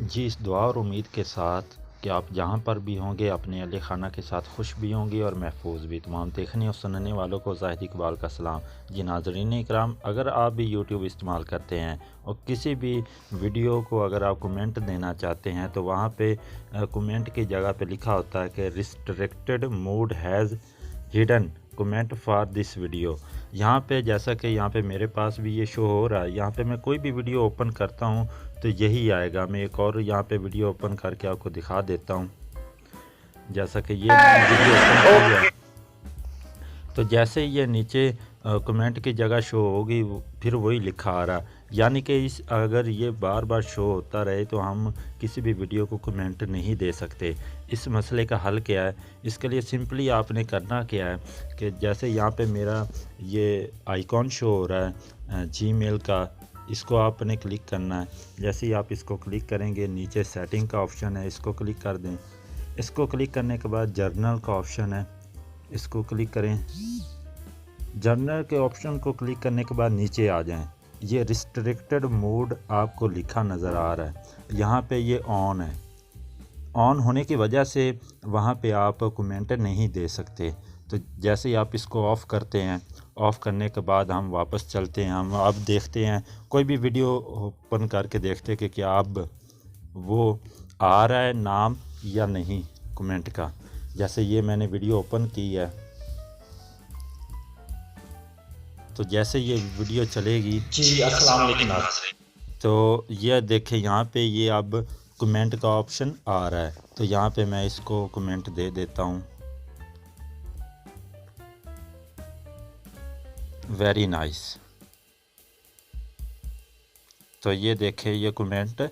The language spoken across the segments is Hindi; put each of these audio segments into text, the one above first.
जी, इस दुआ और उम्मीद के साथ कि आप जहाँ पर भी होंगे अपने अहल खाना के साथ खुश भी होंगे और महफूज भी। तमाम देखने और सुनने वालों को ज़ाहिद इकबाल का सलाम। जी नाज़रीन इकराम, अगर आप भी यूट्यूब इस्तेमाल करते हैं और किसी भी वीडियो को अगर आप कमेंट देना चाहते हैं तो वहाँ पे कमेंट की जगह पे लिखा होता है कि restricted mode has hidden comment for this video. यहाँ पे जैसा कि यहाँ पे मेरे पास भी ये शो हो रहा है, यहाँ पे मैं कोई भी वीडियो ओपन करता हूँ तो यही आएगा। मैं एक और यहाँ पे वीडियो ओपन करके आपको दिखा देता हूँ। जैसा कि ये मैंने वीडियो ओपन की है, तो जैसे ही ये नीचे कमेंट की जगह शो होगी फिर वही लिखा आ रहा। यानी कि इस अगर ये बार बार शो होता रहे तो हम किसी भी वीडियो को कमेंट नहीं दे सकते। इस मसले का हल क्या है? इसके लिए सिंपली आपने करना क्या है कि जैसे यहाँ पे मेरा ये आइकॉन शो हो रहा है जीमेल का, इसको आपने क्लिक करना है। जैसे ही आप इसको क्लिक करेंगे नीचे सेटिंग का ऑप्शन है, इसको क्लिक कर दें। इसको क्लिक करने के बाद जर्नल का ऑप्शन है, इसको क्लिक करें। जर्नल के ऑप्शन को क्लिक करने के बाद नीचे आ जाएं। ये रिस्ट्रिक्टेड मोड आपको लिखा नज़र आ रहा है, यहाँ पे ये ऑन है। ऑन होने की वजह से वहाँ पे आप कमेंट नहीं दे सकते। तो जैसे ही आप इसको ऑफ़ करते हैं, ऑफ़ करने के बाद हम वापस चलते हैं। हम अब देखते हैं कोई भी वीडियो ओपन करके देखते हैं कि क्या अब वो आ रहा है नाम या नहीं कमेंट का। जैसे ये मैंने वीडियो ओपन की है, तो जैसे ये वीडियो चलेगी जी अस्सलाम वालेकुम नाज़रीन। तो ये देखें यहाँ पे ये अब कमेंट का ऑप्शन आ रहा है। तो यहाँ पे मैं इसको कमेंट दे देता हूँ, वेरी नाइस। तो ये देखें ये कमेंट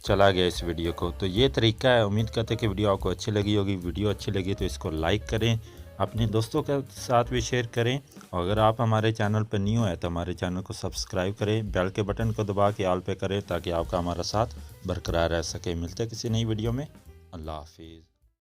चला गया इस वीडियो को। तो ये तरीका है। उम्मीद करते हैं कि वीडियो आपको अच्छी लगी होगी। वीडियो अच्छी लगी तो इसको लाइक करें, अपने दोस्तों के साथ भी शेयर करें। और अगर आप हमारे चैनल पर न्यू है तो हमारे चैनल को सब्सक्राइब करें, बेल के बटन को दबा के ऑल पे करें ताकि आपका हमारा साथ बरकरार रह सके। मिलते हैं किसी नई वीडियो में। अल्लाह हाफिज़।